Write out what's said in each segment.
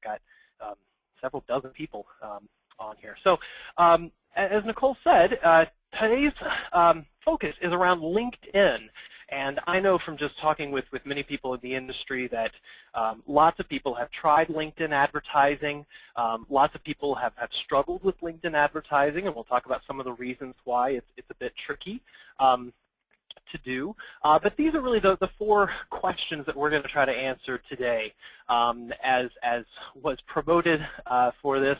got several dozen people on here. So as Nicole said, today's focus is around LinkedIn. And I know from just talking with many people in the industry that lots of people have tried LinkedIn advertising. Lots of people have struggled with LinkedIn advertising, and we'll talk about some of the reasons why it's a bit tricky to do. But these are really the 4 questions that we're going to try to answer today. As was promoted for this,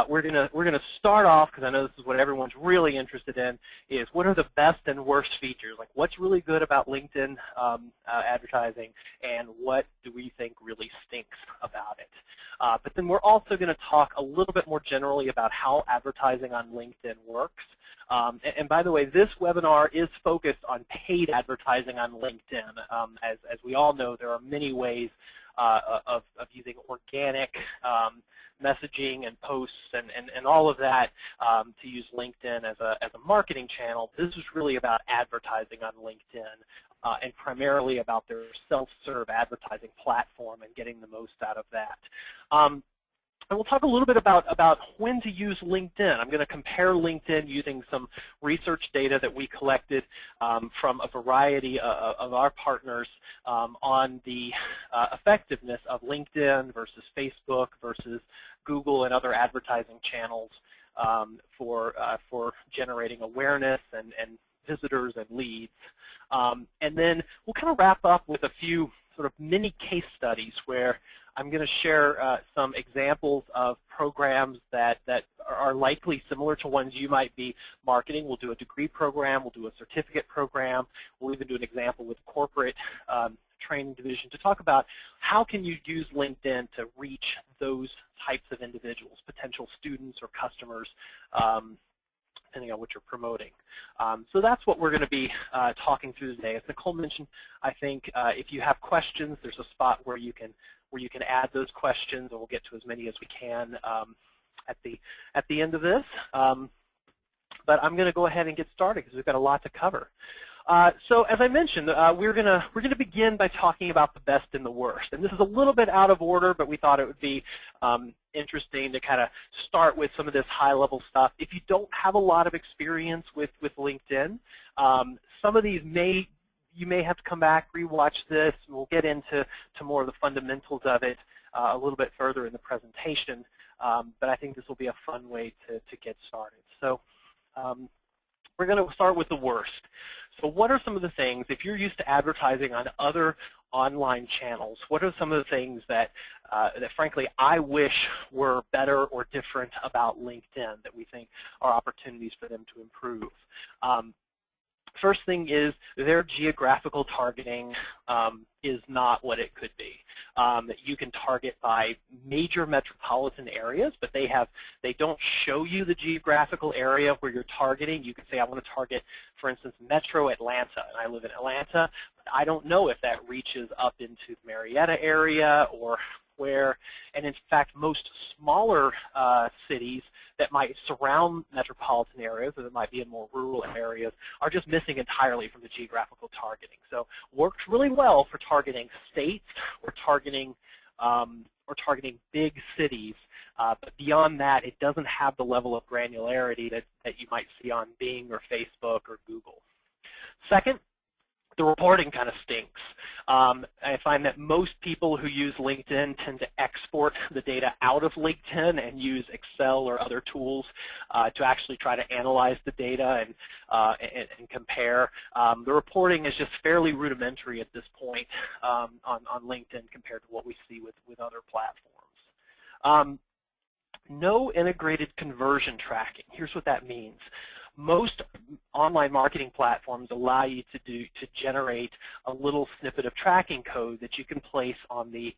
we're gonna start off, because I know this is what everyone's really interested in, is what are the best and worst features? Like, what's really good about LinkedIn advertising, and what do we think really stinks about it? But then we're also going to talk a little bit more generally about how advertising on LinkedIn works. And by the way, this webinar is focused on paid advertising on LinkedIn. As we all know, there are many ways of using organic messaging and posts and all of that to use LinkedIn as a marketing channel. This is really about advertising on LinkedIn and primarily about their self-serve advertising platform and getting the most out of that. And we'll talk a little bit about when to use LinkedIn. I'm going to compare LinkedIn using some research data that we collected from a variety of our partners on the effectiveness of LinkedIn versus Facebook versus Google and other advertising channels for generating awareness and visitors and leads. And then we'll kind of wrap up with a few sort of mini case studies where I'm going to share some examples of programs that are likely similar to ones you might be marketing. We'll do a degree program. We'll do a certificate program. We'll even do an example with corporate training division to talk about how can you use LinkedIn to reach those types of individuals, potential students or customers, depending on what you're promoting. So that's what we're going to be talking through today. As Nicole mentioned, I think if you have questions, there's a spot where you can add those questions, and we'll get to as many as we can at the end of this. But I'm going to go ahead and get started because we've got a lot to cover. So as I mentioned, we're going to begin by talking about the best and the worst. And this is a little bit out of order, but we thought it would be interesting to kind of start with some of this high-level stuff. If you don't have a lot of experience with LinkedIn, some of these you may have to come back, rewatch this, and we'll get into more of the fundamentals of it a little bit further in the presentation. But I think this will be a fun way to get started. So we're going to start with the worst. So what are some of the things, if you're used to advertising on other online channels, what are some of the things that frankly, I wish were better or different about LinkedIn that we think are opportunities for them to improve? First thing is their geographical targeting is not what it could be. You can target by major metropolitan areas, but they don't show you the geographical area where you're targeting. You can say, I want to target, for instance, Metro Atlanta, and I live in Atlanta, but I don't know if that reaches up into the Marietta area or where. And in fact, most smaller cities that might surround metropolitan areas or that might be in more rural areas are just missing entirely from the geographical targeting. So works really well for targeting states or targeting big cities, but beyond that, it doesn't have the level of granularity that you might see on Bing or Facebook or Google. Second, the reporting kind of stinks. I find that most people who use LinkedIn tend to export the data out of LinkedIn and use Excel or other tools to actually try to analyze the data and compare. The reporting is just fairly rudimentary at this point on LinkedIn compared to what we see with other platforms. No integrated conversion tracking. Here's what that means. Most online marketing platforms allow you to generate a little snippet of tracking code that you can place on the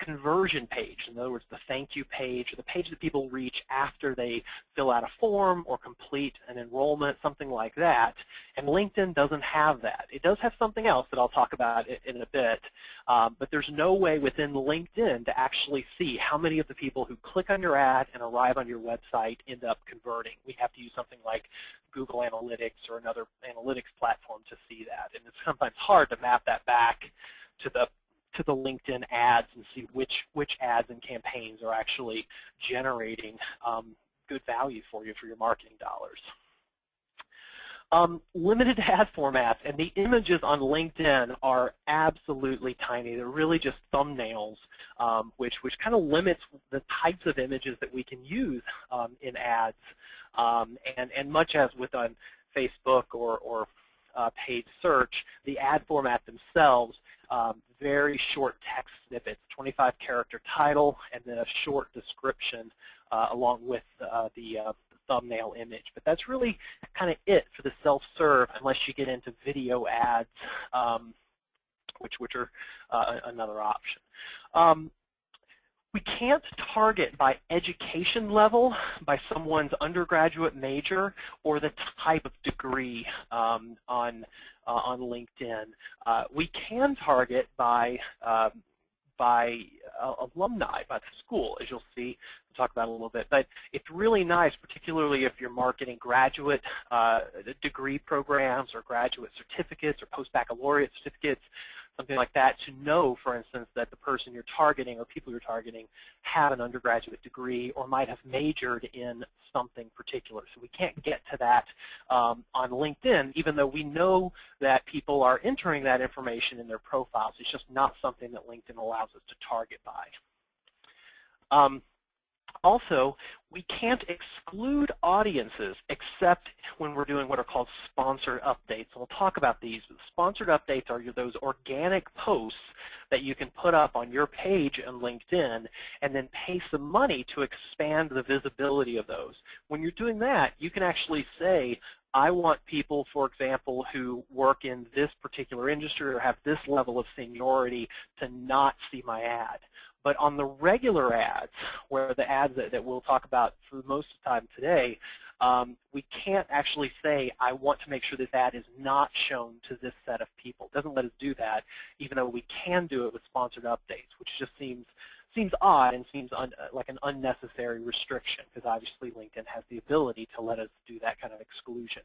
conversion page. In other words, the thank you page, or the page that people reach after they fill out a form or complete an enrollment, something like that. And LinkedIn doesn't have that. It does have something else that I'll talk about in a bit, but there's no way within LinkedIn to actually see how many of the people who click on your ad and arrive on your website end up converting. We have to use something like Google Analytics or another analytics platform to see that. And it's sometimes hard to map that back to the to the LinkedIn ads and see which ads and campaigns are actually generating good value for you for your marketing dollars. Limited ad formats, and the images on LinkedIn are absolutely tiny. They're really just thumbnails, which kind of limits the types of images that we can use in ads. And much as with on Facebook or paid search, the ad format themselves, very short text snippets, 25-character title, and then a short description along with the thumbnail image. But that's really kind of it for the self-serve, unless you get into video ads, which are another option. We can't target by education level, by someone's undergraduate major, or the type of degree on LinkedIn. We can target by alumni, by the school, as you'll see. We'll talk about it a little bit. But it's really nice, particularly if you're marketing graduate degree programs or graduate certificates or post-baccalaureate certificates, something like that, to know, for instance, that the person you're targeting or people you're targeting have an undergraduate degree or might have majored in something particular. So we can't get to that on LinkedIn, even though we know that people are entering that information in their profiles. It's just not something that LinkedIn allows us to target by. Also, we can't exclude audiences except when we're doing what are called sponsored updates. And we'll talk about these. Sponsored updates are those organic posts that you can put up on your page on LinkedIn and then pay some money to expand the visibility of those. When you're doing that, you can actually say, I want people, for example, who work in this particular industry or have this level of seniority to not see my ad. But on the regular ads, where the ads that we'll talk about for most of the time today, we can't actually say, I want to make sure this ad is not shown to this set of people. It doesn't let us do that, even though we can do it with sponsored updates, which just seems odd and seems like an unnecessary restriction, because obviously LinkedIn has the ability to let us do that kind of exclusion.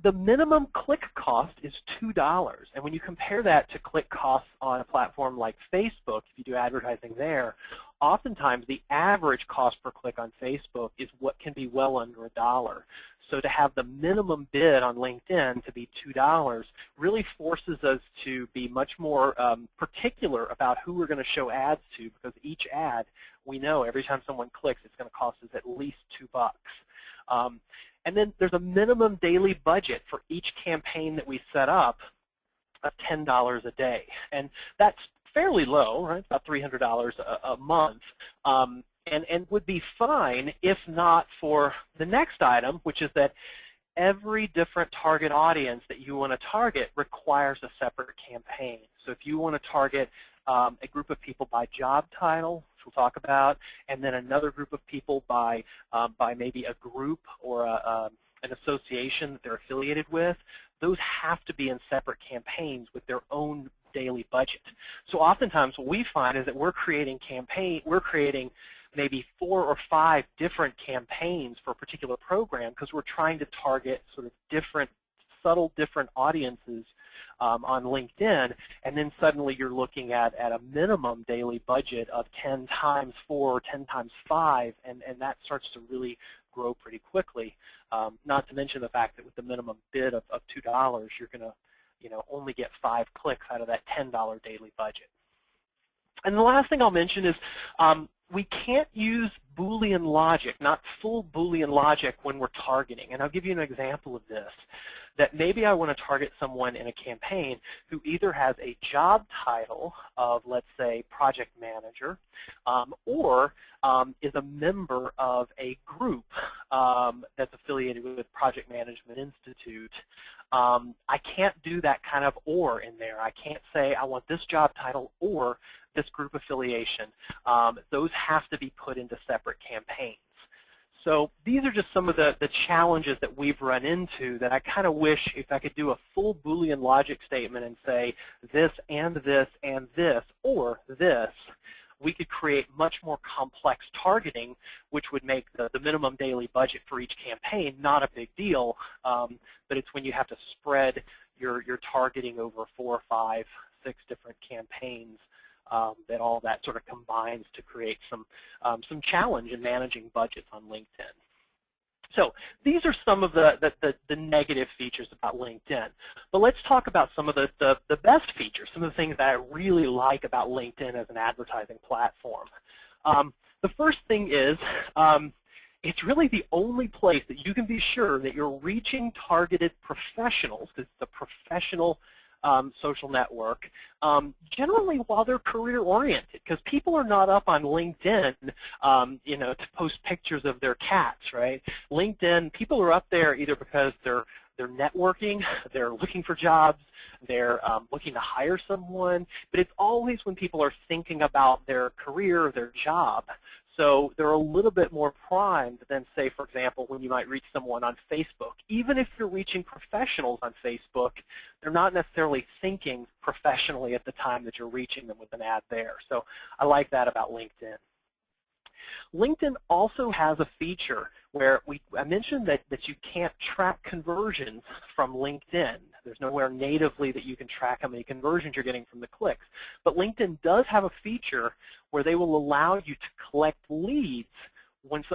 The minimum click cost is $2, and when you compare that to click costs on a platform like Facebook, if you do advertising there, oftentimes the average cost per click on Facebook is what can be well under $1. So to have the minimum bid on LinkedIn to be $2 really forces us to be much more particular about who we're going to show ads to, because each ad, we know every time someone clicks, it's going to cost us at least $2. And then there's a minimum daily budget for each campaign that we set up of $10 a day. And that's fairly low, right? About $300 a month. And would be fine if not for the next item, which is that every different target audience that you want to target requires a separate campaign. So if you want to target a group of people by job title, which we'll talk about, and then another group of people by maybe a group or an association that they're affiliated with, those have to be in separate campaigns with their own daily budget. So oftentimes what we find is that we're creating maybe 4 or 5 different campaigns for a particular program because we're trying to target sort of subtle different audiences on LinkedIn, and then suddenly you're looking at a minimum daily budget of 10 times 4, 10 times 5, and that starts to really grow pretty quickly. Not to mention the fact that with the minimum bid of $2, you're going to only get 5 clicks out of that $10 daily budget. And the last thing I'll mention is we can't use Boolean logic, not full Boolean logic when we're targeting. And I'll give you an example of this. That maybe I want to target someone in a campaign who either has a job title of, let's say, project manager, or is a member of a group that's affiliated with Project Management Institute. I can't do that kind of or in there. I can't say I want this job title or this group affiliation. Those have to be put into separate campaigns. So these are just some of the challenges that we've run into that I kind of wish if I could do a full Boolean logic statement and say this and this and this or this, we could create much more complex targeting, which would make the minimum daily budget for each campaign not a big deal, but it's when you have to spread your targeting over 4 or 5 6 different campaigns that all that sort of combines to create some challenge in managing budgets on LinkedIn. So these are some of the negative features about LinkedIn. But let's talk about some of the best features, some of the things that I really like about LinkedIn as an advertising platform. The first thing is it's really the only place that you can be sure that you're reaching targeted professionals, because it's a professional social network, generally while they're career-oriented, because people are not up on LinkedIn, to post pictures of their cats, right? LinkedIn, people are up there either because they're networking, they're looking for jobs, they're looking to hire someone, but it's always when people are thinking about their career, their job. So they're a little bit more primed than, say, for example, when you might reach someone on Facebook. Even if you're reaching professionals on Facebook, they're not necessarily thinking professionally at the time that you're reaching them with an ad there. So I like that about LinkedIn. LinkedIn also has a feature where I mentioned that you can't track conversions from LinkedIn. There's nowhere natively that you can track how many conversions you're getting from the clicks. But LinkedIn does have a feature where they will allow you to collect leads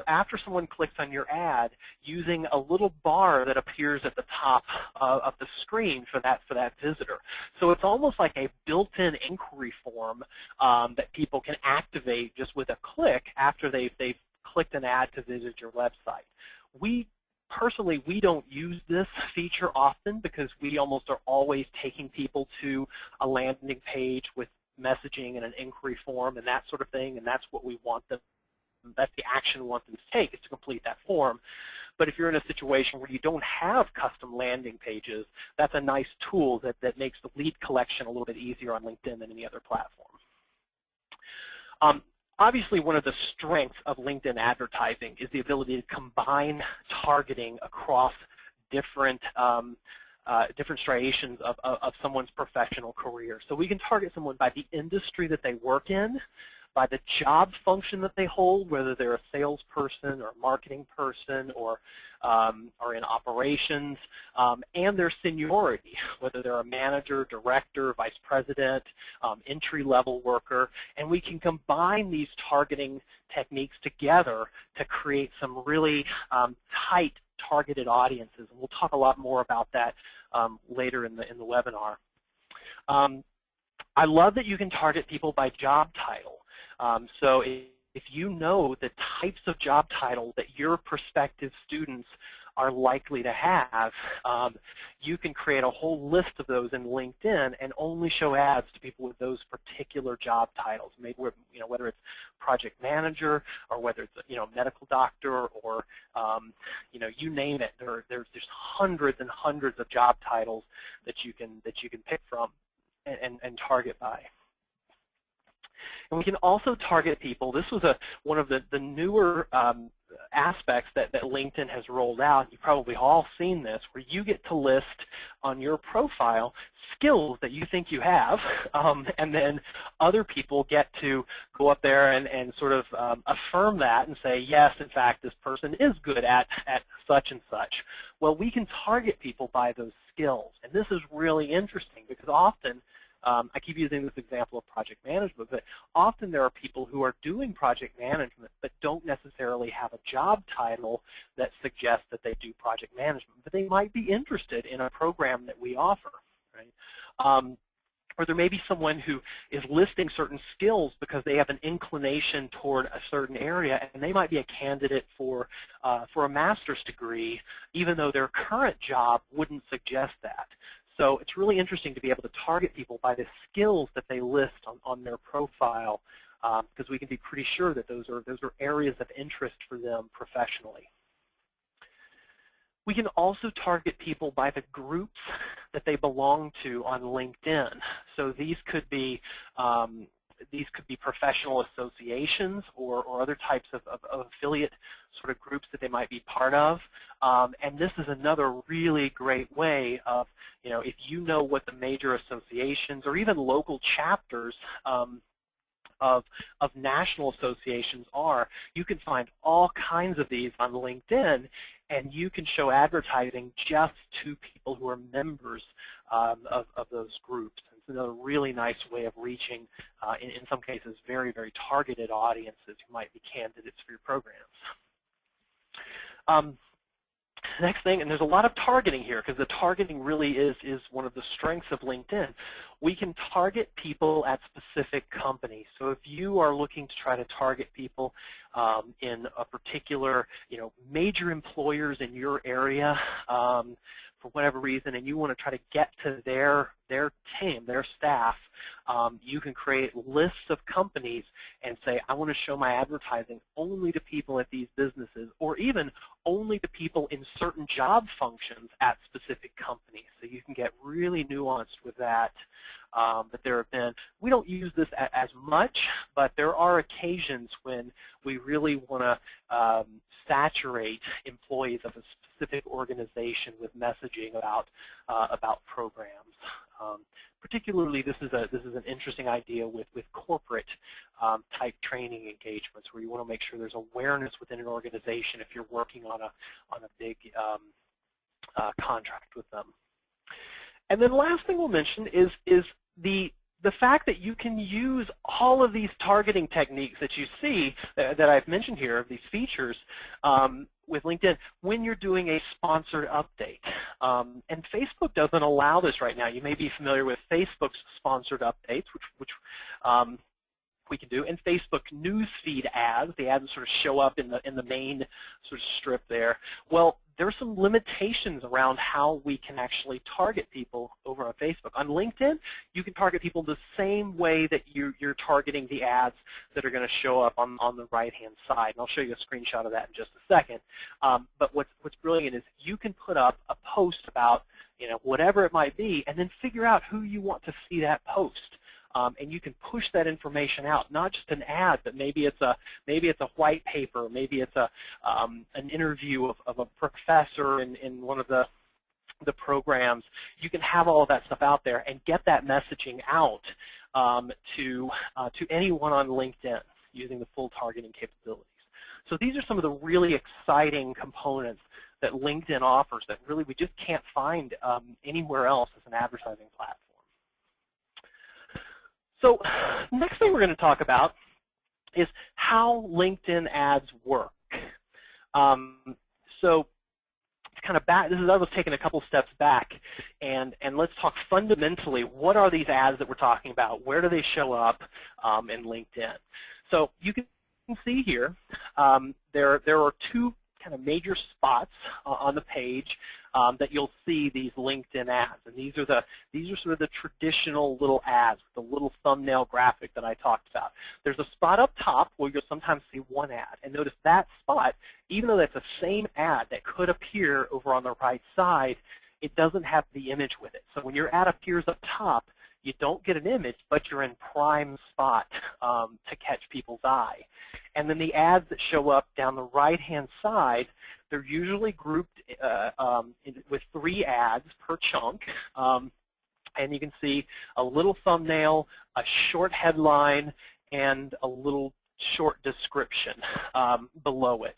after someone clicks on your ad, using a little bar that appears at the top of the screen for that visitor. So it's almost like a built-in inquiry form that people can activate just with a click after they've clicked an ad to visit your website. Personally, we don't use this feature often because we almost are always taking people to a landing page with messaging and an inquiry form and that sort of thing, and that's what we want them. That's the action we want them to take, is to complete that form. But if you're in a situation where you don't have custom landing pages, that's a nice tool that makes the lead collection a little bit easier on LinkedIn than any other platform. Obviously, one of the strengths of LinkedIn advertising is the ability to combine targeting across different striations of someone's professional career. So we can target someone by the industry that they work in, by the job function that they hold, whether they're a salesperson or a marketing person or in operations, and their seniority, whether they're a manager, director, vice president, entry-level worker. And we can combine these targeting techniques together to create some really tight targeted audiences. And we'll talk a lot more about that later in the webinar. I love that you can target people by job title. So if you know the types of job titles that your prospective students are likely to have, you can create a whole list of those in LinkedIn and only show ads to people with those particular job titles. Maybe whether it's project manager or whether it's medical doctor or you name it. There's hundreds and hundreds of job titles that you can pick from and target by. And we can also target people. This was one of the newer aspects that LinkedIn has rolled out. You've probably all seen this, where you get to list on your profile skills that you think you have, and then other people get to go up there and sort of affirm that and say, yes, in fact, this person is good at such and such. Well, we can target people by those skills. And this is really interesting because often, I keep using this example of project management, but often there are people who are doing project management but don't necessarily have a job title that suggests that they do project management, but they might be interested in a program that we offer, right? Or there may be someone who is listing certain skills because they have an inclination toward a certain area, and they might be a candidate for a master's degree, even though their current job wouldn't suggest that. So it's really interesting to be able to target people by the skills that they list on their profile, because we can be pretty sure that those are areas of interest for them professionally. We can also target people by the groups that they belong to on LinkedIn. So these could be professional associations or other types of affiliate sort of groups that they might be part of. And this is another really great way of, if you know what the major associations or even local chapters of national associations are, you can find all kinds of these on LinkedIn, and you can show advertising just to people who are members of those groups. And It's another really nice way of reaching, in some cases, very, very targeted audiences who might be candidates for your programs. Next thing, and there's a lot of targeting here because the targeting really is one of the strengths of LinkedIn. We can target people at specific companies. So if you are looking to try to target people in a particular, major employers in your area for whatever reason, and you want to try to get to their team, their staff, you can create lists of companies and say, I want to show my advertising only to people at these businesses, or even only to people in certain job functions at specific companies. So you can get really nuanced with that. But there have been, we don't use this as much, but there are occasions when we really want to saturate employees of a specific organization with messaging about programs. Particularly, this is an interesting idea with corporate type training engagements, where you want to make sure there's awareness within an organization if you're working on a big contract with them. And then last thing we'll mention is the fact that you can use all of these targeting techniques that you see that I've mentioned here, of these features, with LinkedIn when you're doing a sponsored update. And Facebook doesn't allow this right now. You may be familiar with Facebook's sponsored updates, which we can do, and Facebook newsfeed ads. The ads sort of show up in the main sort of strip there. Well, there are some limitations around how we can actually target people over on Facebook. On LinkedIn, you can target people the same way that you're targeting the ads that are going to show up on the right-hand side. And I'll show you a screenshot of that in just a second. But what's brilliant is you can put up a post about whatever it might be, and then figure out who you want to see that post. And you can push that information out, not just an ad, but maybe it's a white paper, maybe it's an interview of a professor in one of the programs. You can have all of that stuff out there and get that messaging out to anyone on LinkedIn using the full targeting capabilities. So these are some of the really exciting components that LinkedIn offers that really we just can't find anywhere else as an advertising platform. So next thing we're going to talk about is how LinkedIn ads work. So it's kind of back. I was taking a couple steps back, and let's talk fundamentally. What are these ads that we're talking about? Where do they show up in LinkedIn? So you can see here there are two kind of major spots on the page that you'll see these LinkedIn ads, and these are sort of the traditional little ads, the little thumbnail graphic that I talked about. There's a spot up top where you'll sometimes see one ad, and notice that spot, even though that's the same ad that could appear over on the right side, it doesn't have the image with it. So when your ad appears up top, you don't get an image, but you're in prime spot to catch people's eye. And then the ads that show up down the right-hand side, they're usually grouped with 3 ads per chunk. And you can see a little thumbnail, a short headline, and a little short description below it.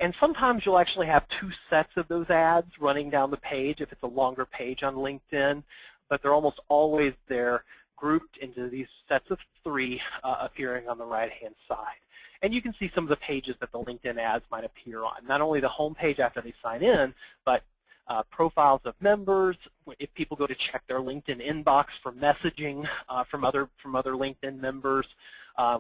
And sometimes you'll actually have 2 sets of those ads running down the page if it's a longer page on LinkedIn, but they're almost always there grouped into these sets of 3 appearing on the right-hand side. And you can see some of the pages that the LinkedIn ads might appear on. Not only the home page after they sign in, but profiles of members. If people go to check their LinkedIn inbox for messaging from other LinkedIn members,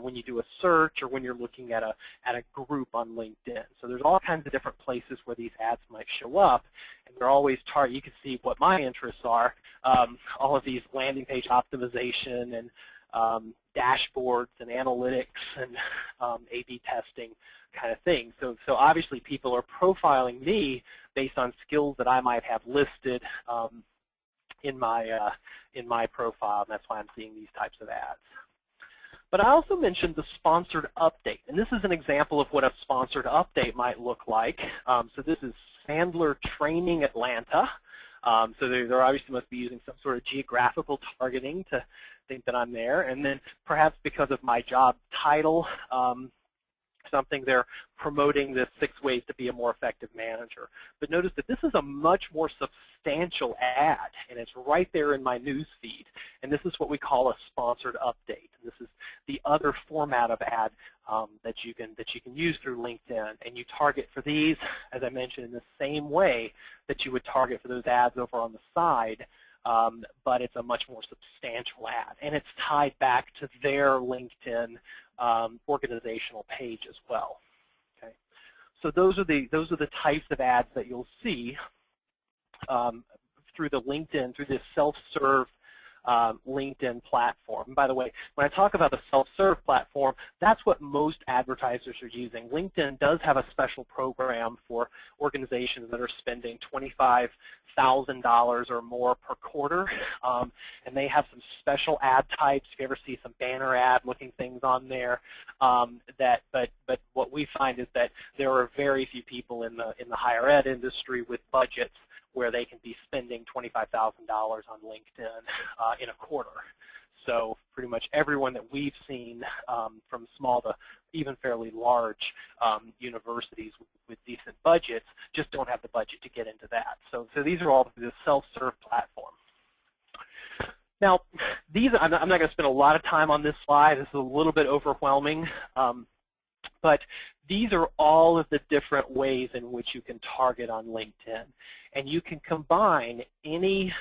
when you do a search, or when you're looking at a group on LinkedIn. So there's all kinds of different places where these ads might show up, and they're always targeted. You can see what my interests are. All of these landing page optimization and dashboards and analytics and A/B testing kind of thing. So obviously people are profiling me based on skills that I might have listed in my profile, and that's why I'm seeing these types of ads. But I also mentioned the sponsored update, and this is an example of what a sponsored update might look like. So this is Sandler Training Atlanta. So they're obviously must be using some sort of geographical targeting to think that I'm there. And then perhaps because of my job title, something they're promoting the 6 ways to be a more effective manager. But notice that this is a much more substantial ad, and it's right there in my news feed. And this is what we call a sponsored update. And this is the other format of ad that you can use through LinkedIn. And you target for these, as I mentioned, in the same way that you would target for those ads over on the side. But it's a much more substantial ad, and it's tied back to their LinkedIn organizational page as well. Okay, so those are the types of ads that you'll see through the LinkedIn, through this self-serve LinkedIn platform. And by the way, when I talk about the self-serve platform, that's what most advertisers are using. LinkedIn does have a special program for organizations that are spending $25,000 or more per quarter, and they have some special ad types. If you ever see some banner ad looking things on there, but what we find is that there are very few people in the higher ed industry with budgets where they can be spending $25,000 on LinkedIn in a quarter. So pretty much everyone that we've seen, from small to even fairly large universities with decent budgets, just don't have the budget to get into that. So these are all through the self-serve platform. Now, I'm not going to spend a lot of time on this slide. This is a little bit overwhelming. But these are all of the different ways in which you can target on LinkedIn. And you can combine any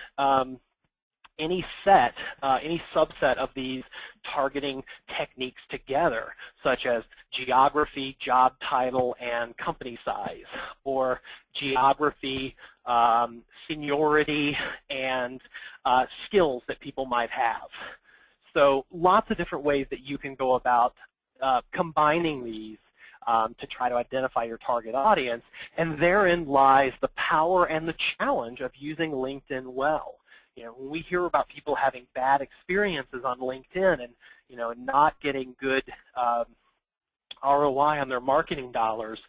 subset of these targeting techniques together, such as geography, job title, and company size, or geography, seniority, and skills that people might have. So lots of different ways that you can go about combining these to try to identify your target audience, and therein lies the power and the challenge of using LinkedIn well. You know, when we hear about people having bad experiences on LinkedIn and not getting good ROI on their marketing dollars,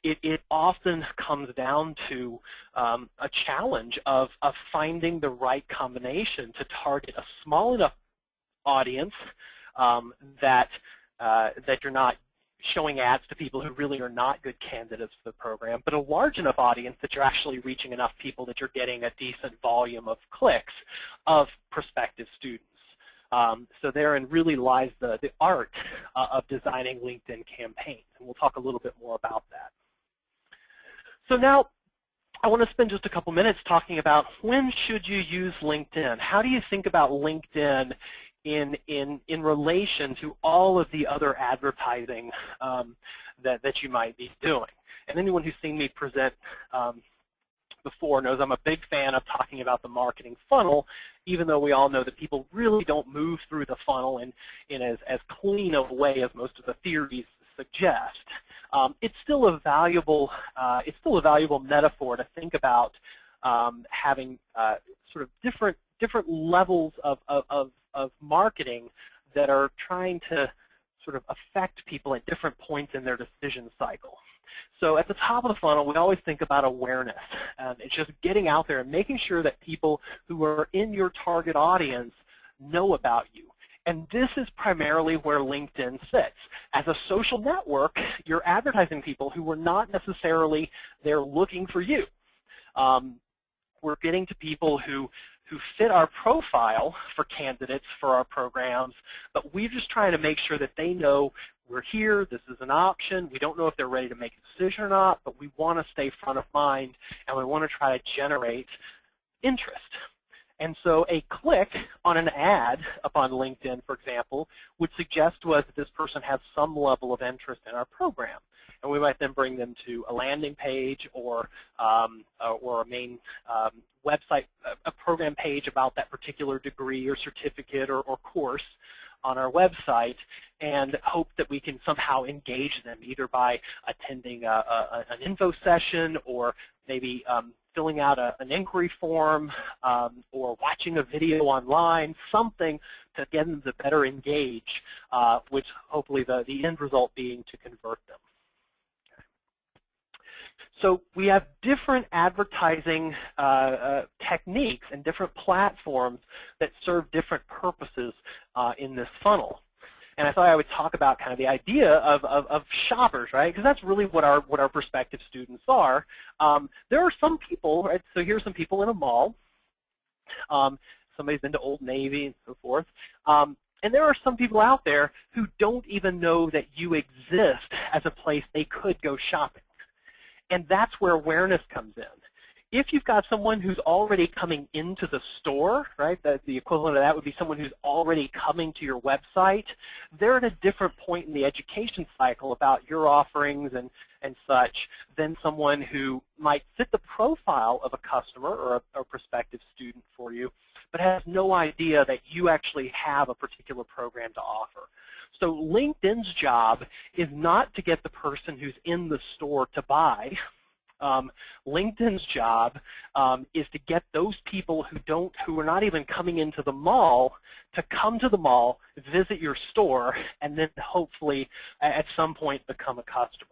it often comes down to a challenge of finding the right combination to target a small enough audience that you're not showing ads to people who really are not good candidates for the program, but a large enough audience that you're actually reaching enough people that you're getting a decent volume of clicks of prospective students. So therein really lies the art of designing LinkedIn campaigns, and we'll talk a little bit more about that. So now I want to spend just a couple minutes talking about when should you use LinkedIn. How do you think about LinkedIn in relation to all of the other advertising that you might be doing? And anyone who's seen me present before knows I'm a big fan of talking about the marketing funnel, even though we all know that people really don't move through the funnel in as clean of a way as most of the theories suggest. It's still a valuable metaphor to think about having sort of different levels of marketing that are trying to sort of affect people at different points in their decision cycle. So at the top of the funnel, we always think about awareness. It's just getting out there and making sure that people who are in your target audience know about you. And this is primarily where LinkedIn sits. As a social network, you're advertising people who were not necessarily there looking for you. We're getting to people who fit our profile for candidates for our programs, but we're just trying to make sure that they know we're here, this is an option. We don't know if they're ready to make a decision or not, but we want to stay front of mind, and we want to try to generate interest. And so a click on an ad up on LinkedIn, for example, would suggest to us that this person has some level of interest in our program. And we might then bring them to a landing page or a main website, a program page about that particular degree or certificate or course on our website, and hope that we can somehow engage them either by attending an info session or maybe filling out an inquiry form or watching a video online, something to get them to better engage, which hopefully the end result being to convert them. So we have different advertising techniques and different platforms that serve different purposes in this funnel. And I thought I would talk about kind of the idea of shoppers, right? Because that's really what our prospective students are. There are some people, right? So here's some people in a mall. Somebody's been to Old Navy and so forth. And there are some people out there who don't even know that you exist as a place they could go shopping. And that's where awareness comes in. If you've got someone who's already coming into the store, right, the equivalent of that would be someone who's already coming to your website, they're at a different point in the education cycle about your offerings and such than someone who might fit the profile of a customer or a prospective student for you, but has no idea that you actually have a particular program to offer. So LinkedIn's job is not to get the person who's in the store to buy. LinkedIn's job is to get those people who are not even coming into the mall to come to the mall, visit your store, and then hopefully at some point become a customer.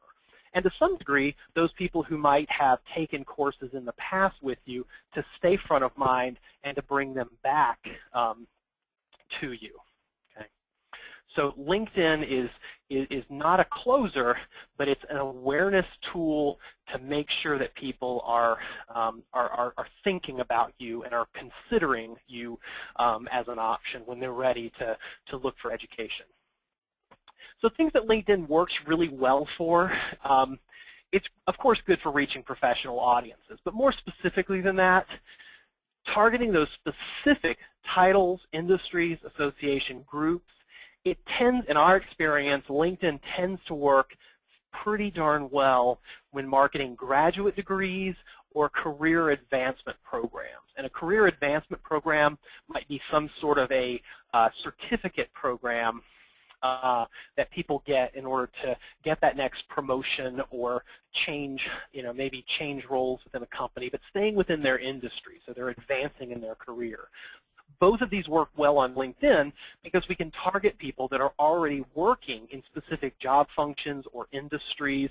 And to some degree, those people who might have taken courses in the past with you to stay front of mind and to bring them back to you. Okay? So LinkedIn is not a closer, but it's an awareness tool to make sure that people are thinking about you and are considering you as an option when they're ready to look for education. So things that LinkedIn works really well for, it's of course good for reaching professional audiences, but more specifically than that, targeting those specific titles, industries, association groups, it tends, in our experience, LinkedIn tends to work pretty darn well when marketing graduate degrees or career advancement programs. And a career advancement program might be some sort of a certificate program that people get in order to get that next promotion or change, maybe change roles within a company, but staying within their industry, so they're advancing in their career. Both of these work well on LinkedIn because we can target people that are already working in specific job functions or industries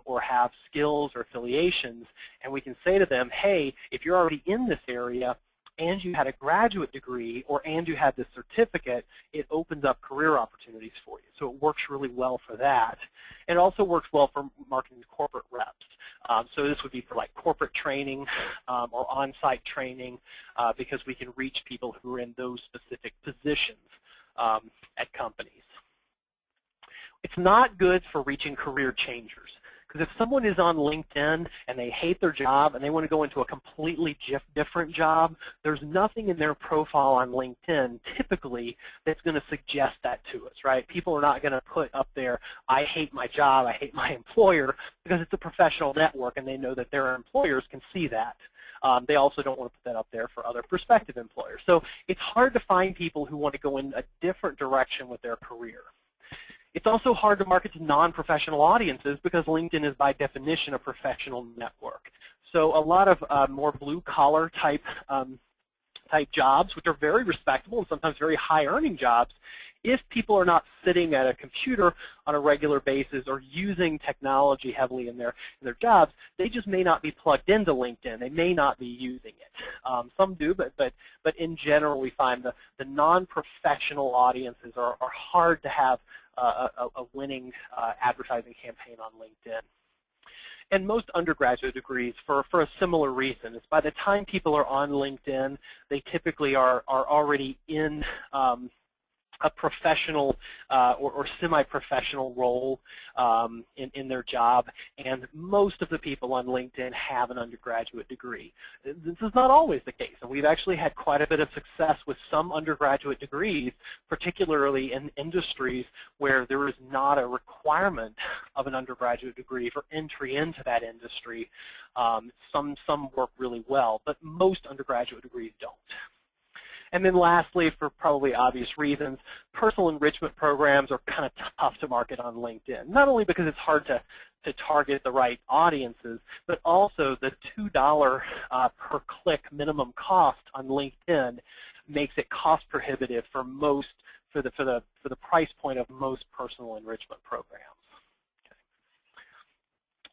or have skills or affiliations, and we can say to them, hey, if you're already in this area and you had a graduate degree and you had this certificate, it opens up career opportunities for you. So it works really well for that. It also works well for marketing corporate reps. So this would be for like corporate training or on-site training because we can reach people who are in those specific positions at companies. It's not good for reaching career changers. Because if someone is on LinkedIn and they hate their job and they want to go into a completely different job, there's nothing in their profile on LinkedIn typically that's going to suggest that to us, right? People are not going to put up there, I hate my job, I hate my employer, because it's a professional network and they know that their employers can see that. They also don't want to put that up there for other prospective employers. So it's hard to find people who want to go in a different direction with their career. It's also hard to market to non-professional audiences because LinkedIn is by definition a professional network. So a lot of more blue-collar type jobs, which are very respectable and sometimes very high-earning jobs, if people are not sitting at a computer on a regular basis or using technology heavily in their jobs, they just may not be plugged into LinkedIn. They may not be using it. Some do, but in general, we find the non-professional audiences are hard to have a winning advertising campaign on LinkedIn. And most undergraduate degrees, for a similar reason, is by the time people are on LinkedIn, they typically are already in a professional or semi-professional role in their job, and most of the people on LinkedIn have an undergraduate degree. This is not always the case, and we've actually had quite a bit of success with some undergraduate degrees, particularly in industries where there is not a requirement of an undergraduate degree for entry into that industry. Some work really well, but most undergraduate degrees don't. And then lastly, for probably obvious reasons, personal enrichment programs are kind of tough to market on LinkedIn, not only because it's hard to target the right audiences, but also the $2 per click minimum cost on LinkedIn makes it cost prohibitive for the price point of most personal enrichment programs. Okay.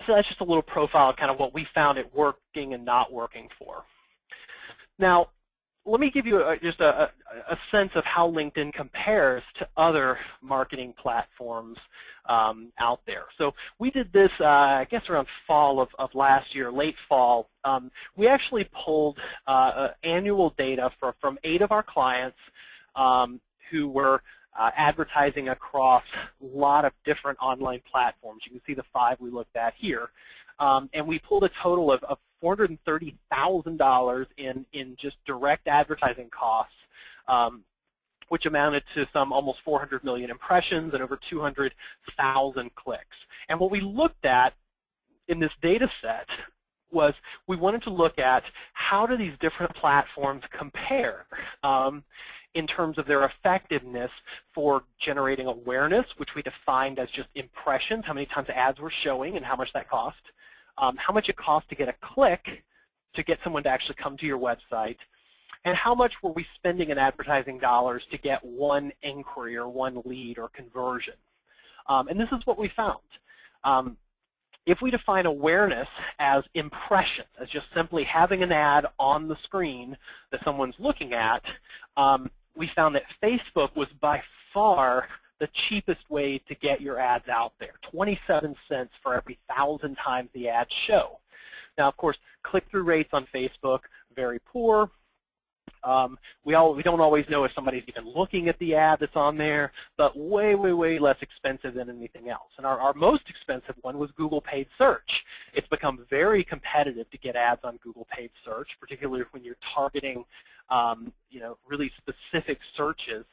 So that's just a little profile of kind of what we found it working and not working for. Now, let me give you just a sense of how LinkedIn compares to other marketing platforms out there. So we did this, I guess, around fall of last year, late fall. We actually pulled annual data from 8 of our clients who were advertising across a lot of different online platforms. You can see the 5 we looked at here. And we pulled a total of $430,000 in just direct advertising costs, which amounted to some almost 400 million impressions and over 200,000 clicks. And what we looked at in this data set was we wanted to look at how do these different platforms compare in terms of their effectiveness for generating awareness, which we defined as just impressions, how many times ads were showing and how much that cost. How much it costs to get a click to get someone to actually come to your website, and how much were we spending in advertising dollars to get one inquiry or one lead or conversion. And this is what we found. If we define awareness as impressions, as just simply having an ad on the screen that someone's looking at, we found that Facebook was by far the cheapest way to get your ads out there, 27 cents for every 1,000 times the ads show. Now, of course, click-through rates on Facebook, very poor. We don't always know if somebody's even looking at the ad that's on there, but way, way, way less expensive than anything else. And our most expensive one was Google Paid Search. It's become very competitive to get ads on Google Paid Search, particularly when you're targeting really specific searches.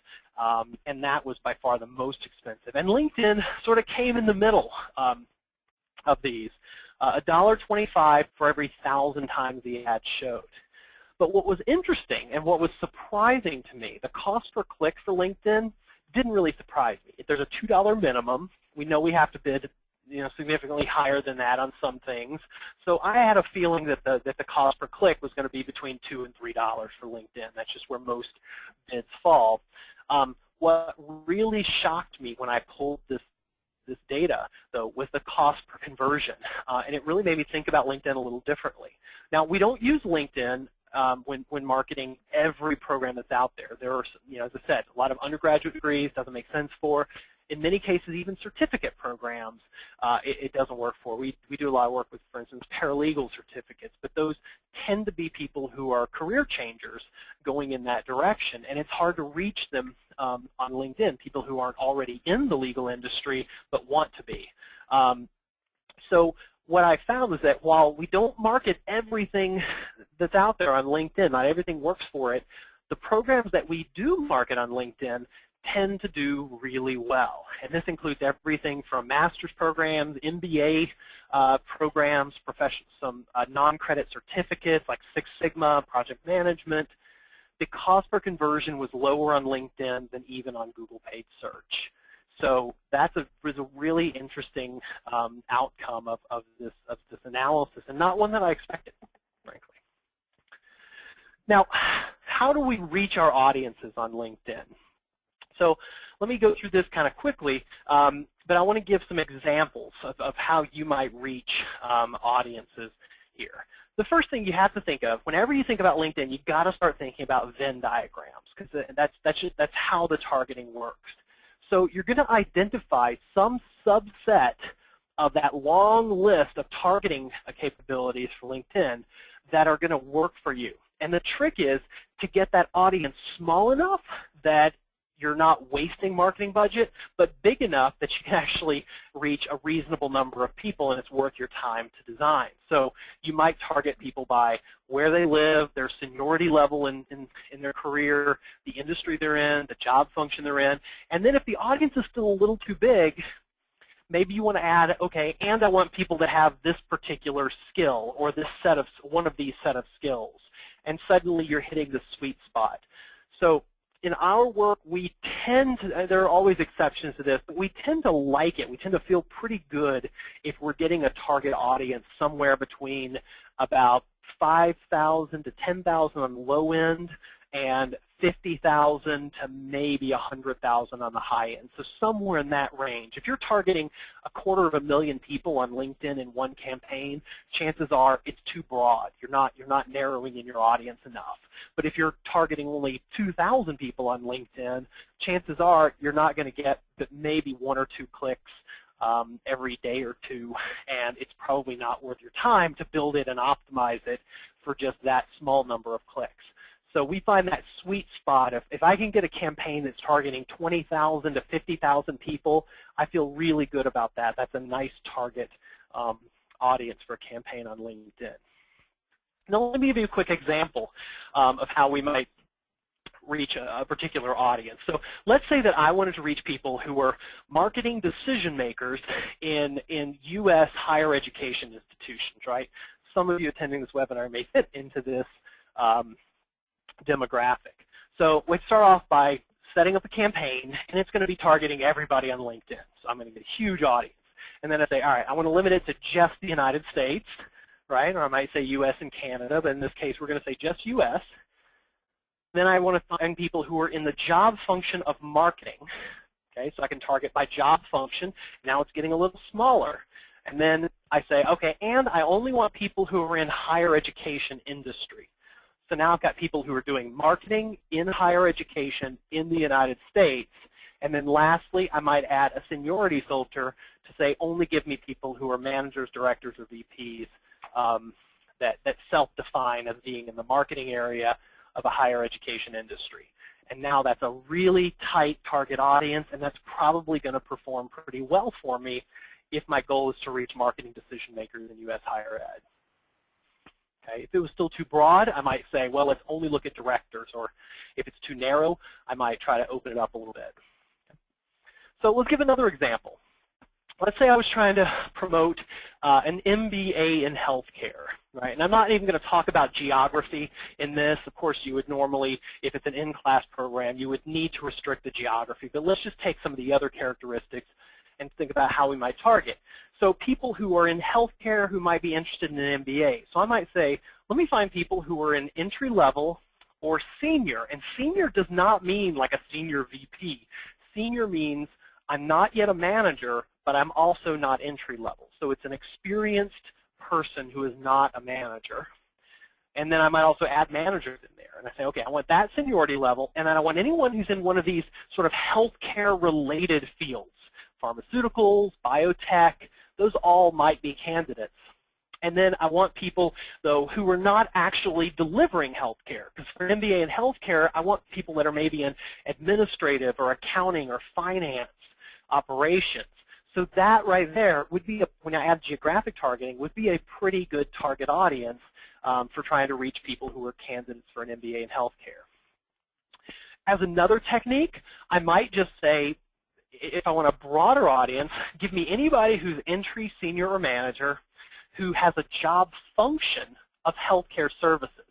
And that was by far the most expensive. And LinkedIn sort of came in the middle of these, $1.25 for every 1,000 times the ad showed. But what was interesting and what was surprising to me, the cost per click for LinkedIn didn't really surprise me. There's a $2 minimum. We know we have to bid significantly higher than that on some things. So I had a feeling that the cost per click was going to be between $2 and $3 for LinkedIn. That's just where most bids fall. What really shocked me when I pulled this data, though, was the cost per conversion. And it really made me think about LinkedIn a little differently. Now, we don't use LinkedIn when marketing every program that's out there. There are, as I said, a lot of undergraduate degrees doesn't make sense for. In many cases, even certificate programs, it doesn't work for. We do a lot of work with, for instance, paralegal certificates, but those tend to be people who are career changers going in that direction, and it's hard to reach them on LinkedIn, people who aren't already in the legal industry but want to be. So what I found was that while we don't market everything that's out there on LinkedIn, not everything works for it, the programs that we do market on LinkedIn tend to do really well. And this includes everything from master's programs, MBA programs, some non-credit certificates like Six Sigma, project management. The cost per conversion was lower on LinkedIn than even on Google Paid Search. So that was a really interesting outcome of this analysis, and not one that I expected, frankly. Now, how do we reach our audiences on LinkedIn? So let me go through this kind of quickly, but I want to give some examples of how you might reach audiences here. The first thing you have to think of, whenever you think about LinkedIn, you've got to start thinking about Venn diagrams, because that's how the targeting works. So you're going to identify some subset of that long list of targeting capabilities for LinkedIn that are going to work for you. And the trick is to get that audience small enough that you're not wasting marketing budget, but big enough that you can actually reach a reasonable number of people and it's worth your time to design. So you might target people by where they live, their seniority level in their career, the industry they're in, the job function they're in. And then if the audience is still a little too big, maybe you want to add, okay, and I want people to have this particular skill or this one of these set of skills. And suddenly you're hitting the sweet spot. So in our work, we tend to, there are always exceptions to this, but we tend to like it. We tend to feel pretty good if we're getting a target audience somewhere between about 5,000 to 10,000 on the low end and 50,000 to maybe 100,000 on the high end. So somewhere in that range. If you're targeting 250,000 people on LinkedIn in one campaign, chances are it's too broad. You're not narrowing in your audience enough. But if you're targeting only 2,000 people on LinkedIn, chances are you're not going to get but maybe 1 or 2 clicks every day or two, and it's probably not worth your time to build it and optimize it for just that small number of clicks. So we find that sweet spot. If I can get a campaign that's targeting 20,000 to 50,000 people, I feel really good about that. That's a nice target audience for a campaign on LinkedIn. Now let me give you a quick example of how we might reach a particular audience. So let's say that I wanted to reach people who were marketing decision makers in U.S. higher education institutions, right? Some of you attending this webinar may fit into this demographic. So we start off by setting up a campaign, and it's going to be targeting everybody on LinkedIn. So I'm going to get a huge audience. And then I say, all right, I want to limit it to just the United States, right? Or I might say U.S. and Canada, but in this case we're going to say just U.S. Then I want to find people who are in the job function of marketing. Okay, so I can target by job function. Now it's getting a little smaller. And then I say, okay, and I only want people who are in higher education industry. So now I've got people who are doing marketing in higher education in the United States. And then lastly, I might add a seniority filter to say only give me people who are managers, directors, or VPs that self-define as being in the marketing area of a higher education industry. And now that's a really tight target audience, and that's probably going to perform pretty well for me if my goal is to reach marketing decision makers in U.S. higher ed. Okay. If it was still too broad, I might say, well, let's only look at directors, or if it's too narrow, I might try to open it up a little bit. So let's give another example. Let's say I was trying to promote an MBA in healthcare, right? And I'm not even going to talk about geography in this. Of course, you would normally, if it's an in-class program, you would need to restrict the geography. But let's just take some of the other characteristics and think about how we might target. So people who are in healthcare who might be interested in an MBA. So I might say, let me find people who are in entry level or senior. And senior does not mean like a senior VP. Senior means I'm not yet a manager, but I'm also not entry level. So it's an experienced person who is not a manager. And then I might also add managers in there. And I say, okay, I want that seniority level, and then I want anyone who's in one of these sort of healthcare-related fields. Pharmaceuticals, biotech, those all might be candidates. And then I want people, though, who are not actually delivering healthcare. Because for an MBA in healthcare, I want people that are maybe in administrative or accounting or finance operations. So that right there would be, when I add geographic targeting, would be a pretty good target audience for trying to reach people who are candidates for an MBA in healthcare. As another technique, I might just say, if I want a broader audience, give me anybody who's entry, senior, or manager who has a job function of healthcare services.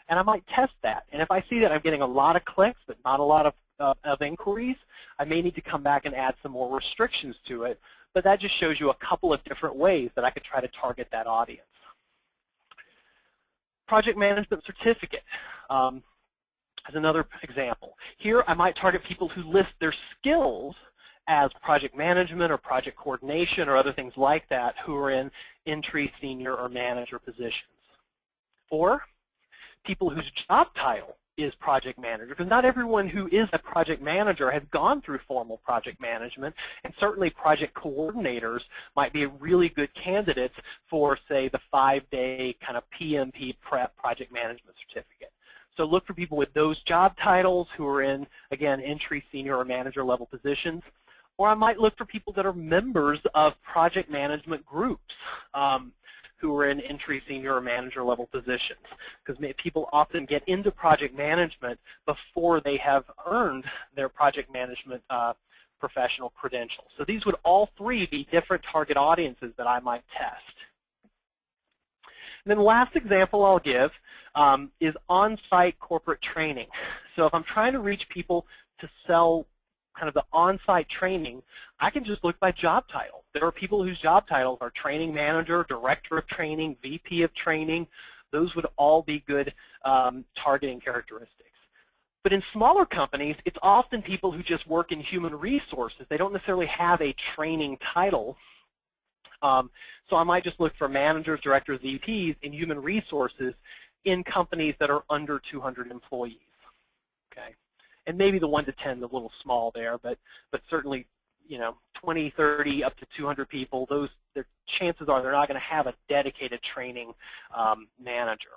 And I might test that. And if I see that I'm getting a lot of clicks but not a lot of inquiries, I may need to come back and add some more restrictions to it. But that just shows you a couple of different ways that I could try to target that audience. Project management certificate is another example. Here I might target people who list their skills as project management or project coordination or other things like that who are in entry, senior, or manager positions. Or people whose job title is project manager, because not everyone who is a project manager has gone through formal project management, and certainly project coordinators might be really good candidates for, say, the 5-day kind of PMP prep project management certificate. So look for people with those job titles who are in, again, entry, senior, or manager level positions. Or I might look for people that are members of project management groups who are in entry, senior, or manager level positions. Because people often get into project management before they have earned their project management professional credentials. So these would all three be different target audiences that I might test. And then the last example I'll give is on-site corporate training. So if I'm trying to reach people to sell kind of the on-site training, I can just look by job title. There are people whose job titles are training manager, director of training, VP of training. Those would all be good targeting characteristics. But in smaller companies, it's often people who just work in human resources. They don't necessarily have a training title. So I might just look for managers, directors, VPs in human resources in companies that are under 200 employees. Okay, and maybe the 1 to 10 is a little small there, but certainly, 20, 30, up to 200 people. Their chances are they're not going to have a dedicated training manager.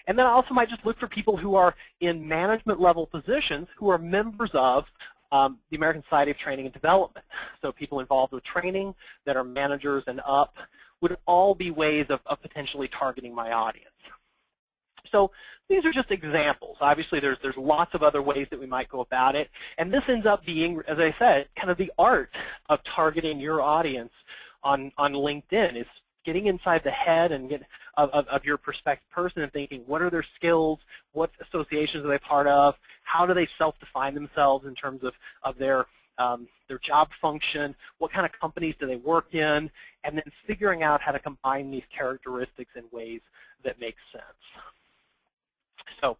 And then I also might just look for people who are in management level positions who are members of the American Society of Training and Development. So people involved with training that are managers and up would all be ways of potentially targeting my audience. So these are just examples. Obviously, there's lots of other ways that we might go about it. And this ends up being, as I said, kind of the art of targeting your audience on LinkedIn, is getting inside the head and of your prospective person and thinking, what are their skills, what associations are they part of, how do they self-define themselves in terms of their job function, what kind of companies do they work in, and then figuring out how to combine these characteristics in ways that make sense. So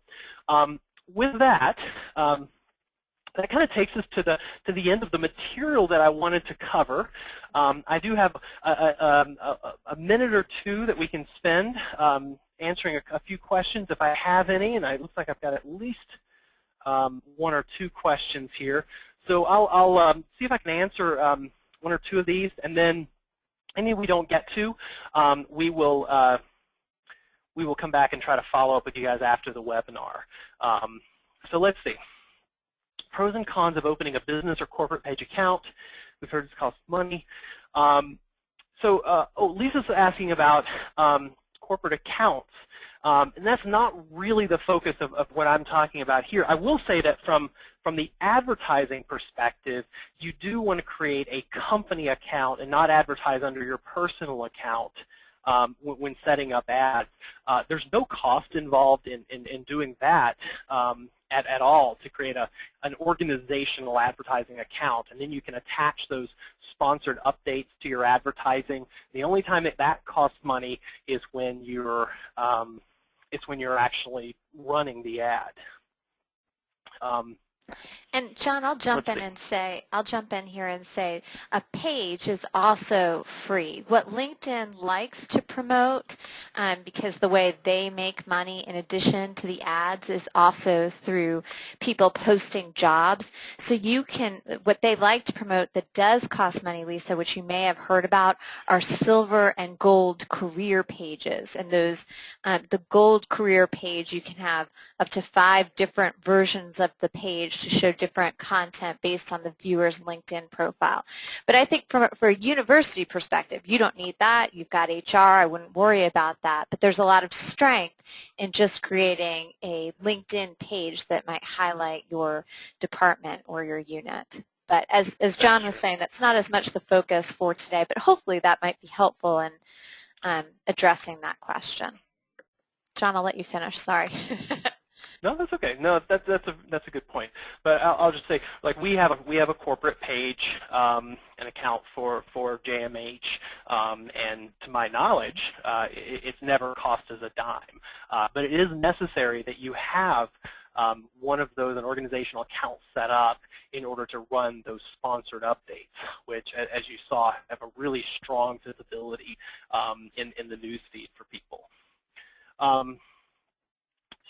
with that, that kind of takes us to the end of the material that I wanted to cover. I do have a minute or two that we can spend answering a few questions if I have any, and it looks like I've got at least 1 or 2 questions here. So I'll see if I can answer 1 or 2 of these, and then any we don't get to, we will come back and try to follow up with you guys after the webinar. So let's see. Pros and cons of opening a business or corporate page account. We've heard it costs money. Lisa's asking about corporate accounts. And that's not really the focus of what I'm talking about here. I will say that from the advertising perspective, you do want to create a company account and not advertise under your personal account when setting up ads. There's no cost involved in doing that at all to create an organizational advertising account, and then you can attach those sponsored updates to your advertising. The only time that costs money is when you're actually running the ad. And John, I'll jump in here and say a page is also free. What LinkedIn likes to promote, because the way they make money in addition to the ads is also through people posting jobs. So you can, what they like to promote that does cost money, Lisa, which you may have heard about, are silver and gold career pages. And those, the gold career page, you can have up to 5 different versions of the page to show different content based on the viewer's LinkedIn profile. But I think for a university perspective, you don't need that. You've got HR. I wouldn't worry about that. But there's a lot of strength in just creating a LinkedIn page that might highlight your department or your unit. But as John was saying, that's not as much the focus for today, but hopefully that might be helpful in addressing that question. John, I'll let you finish. Sorry. No, that's okay. No, that's a good point. But I'll just say, like, we have a corporate page, an account for JMH, and to my knowledge, it's never cost us a dime. But it is necessary that you have one of those, an organizational account set up in order to run those sponsored updates, which, as you saw, have a really strong visibility in the news feed for people.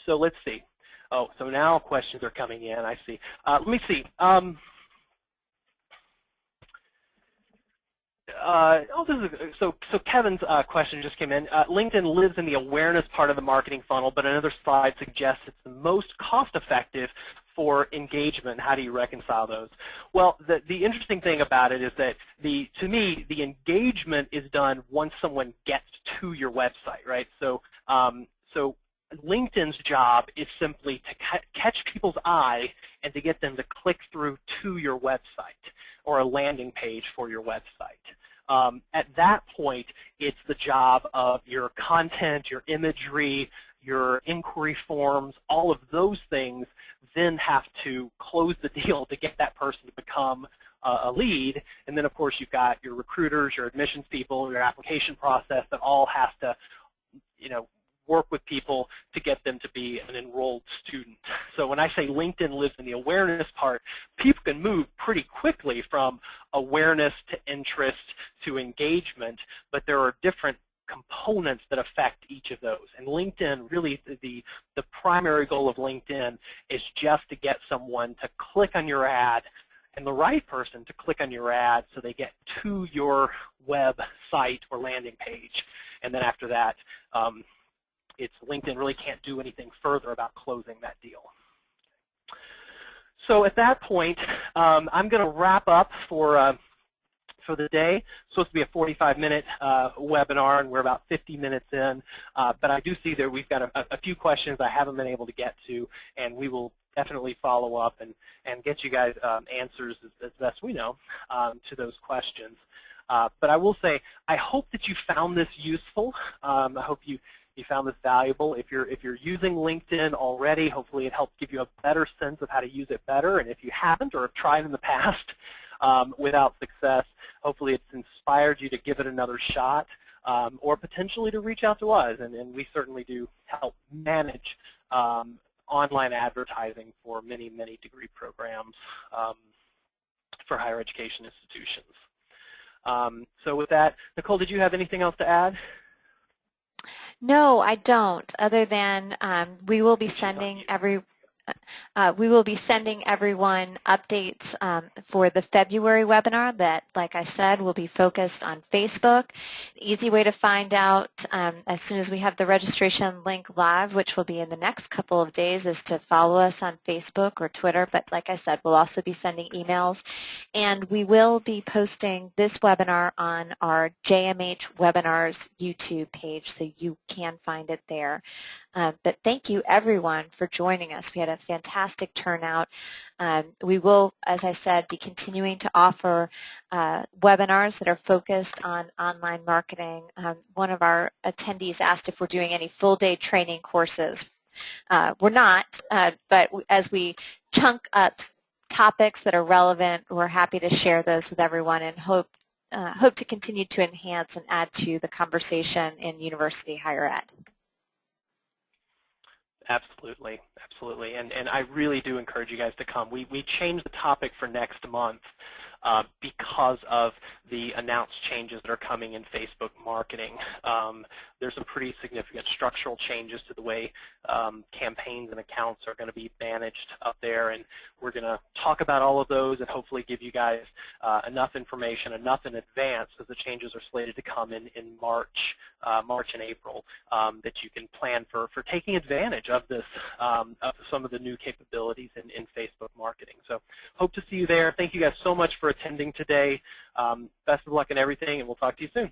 So let's see. Oh, so now questions are coming in. I see. Let me see. So Kevin's question just came in. LinkedIn lives in the awareness part of the marketing funnel, but another slide suggests it's the most cost-effective for engagement. How do you reconcile those? Well, the interesting thing about it is that to me, the engagement is done once someone gets to your website, right? So LinkedIn's job is simply to catch people's eye and to get them to click through to your website or a landing page for your website. At that point, it's the job of your content, your imagery, your inquiry forms, all of those things then have to close the deal to get that person to become a lead. And then, of course, you've got your recruiters, your admissions people, your application process that all has to, work with people to get them to be an enrolled student. So when I say LinkedIn lives in the awareness part, people can move pretty quickly from awareness to interest to engagement, but there are different components that affect each of those. And LinkedIn, really the primary goal of LinkedIn is just to get someone to click on your ad, and the right person to click on your ad so they get to your website or landing page. And then after that, it's LinkedIn really can't do anything further about closing that deal. So at that point, I'm going to wrap up for the day. It's supposed to be a 45-minute webinar, and we're about 50 minutes in. But I do see that we've got a few questions I haven't been able to get to, and we will definitely follow up and get you guys answers as best we know to those questions. But I will say, I hope that you found this useful. I hope you found this valuable. If you're using LinkedIn already, hopefully it helps give you a better sense of how to use it better. And if you haven't or have tried in the past without success, hopefully it's inspired you to give it another shot, or potentially to reach out to us. And we certainly do help manage online advertising for many, many degree programs for higher education institutions. So with that, Nicole, did you have anything else to add? No, I don't, other than we will be sending everyone updates for the February webinar that, like I said, will be focused on Facebook. The easy way to find out as soon as we have the registration link live, which will be in the next couple of days, is to follow us on Facebook or Twitter. But like I said, we'll also be sending emails. And we will be posting this webinar on our JMH Webinars YouTube page, so you can find it there. But thank you, everyone, for joining us. We had a fantastic turnout. We will, as I said, be continuing to offer webinars that are focused on online marketing. One of our attendees asked if we're doing any full-day training courses. We're not, but as we chunk up topics that are relevant, we're happy to share those with everyone and hope to continue to enhance and add to the conversation in university higher ed. Absolutely, absolutely, and I really do encourage you guys to come. We changed the topic for next month because of the announced changes that are coming in Facebook marketing. There's some pretty significant structural changes to the way campaigns and accounts are going to be managed up there, and we're going to talk about all of those and hopefully give you guys enough information, enough in advance, as the changes are slated to come in March and April, that you can plan for taking advantage of this, of some of the new capabilities in Facebook marketing. So hope to see you there. Thank you guys so much for attending today. Best of luck in everything, and we'll talk to you soon.